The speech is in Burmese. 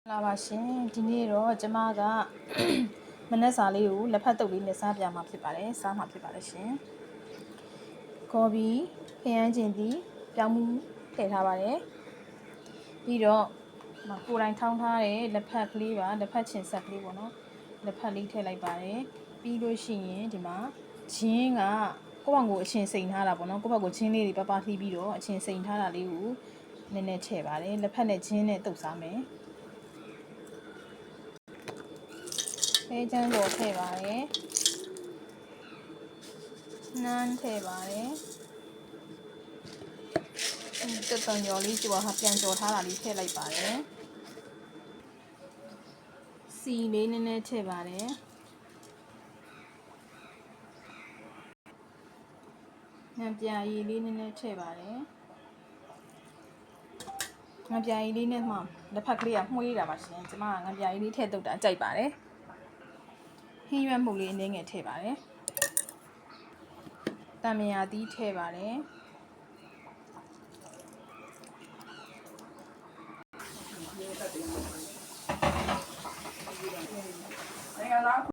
လာပါရှင်ဒီနေ့တော့ကျမကမနက်စာလေးကိုလက်ဖက်တုပ်လေးနဲ့စားပြမှာဖြစ်ပါတယ်စားမှာဖြစ်ပါတယ်ရှင်ကော်ပီခရမ်းကျင်သီးပြောင်းမှုထည့်ထားပါတယ်ပြီးတော့ကိုယ်တိုင်ထောင်းထားတဲ့လက်ဖက်ကလေးပါလက်ဖက်ချင်ဆက်ကလေးပေါ့နော်လက်ဖက်လေးထည့်လိုက်ပါတယ်ပြီးလို့ရှိရင်ဒီမှာချင်းကကိုယ့်ဘက်ကိုအချင်းစိန်ထားတာပေါ့နော်ကိုယ့်ဘက်ကိုချင်းလေးတွေပပလှီးပြီးတော့အချင်းစိန်ထားတာလေးကိုနည်းနည်းထည့်ပါတယ်လက်ဖက်နဲ့ချင်းနဲ့တုပ်စားမယ်ခဲချမ်းပေါ်ထည့်ပါတယ်နန်းထည့်ပါတယ်တက်တုံကျော်လေးကျော်ဟာပြန်ကျော်ထားတာလေးထည့်လိုက်ပါတယ်စီလေးနည်းနည်းထည့်ပါတယ်ငပြာရည်လေးနည်းနည်းထည့်ပါတယ်ငပြာရည်လေးနဲ့မှလက်ဖက်ကလေးကမှုေးတာပါရှင်ကျမကငပြာရည်လေးထည့်တုပ်တာကြိုက်ပါတယ်ဟင်းရွက်မှုလေးအနည်းငယ်ထည့်ပါတယ်တံမြာသီးထည့်ပါတယ်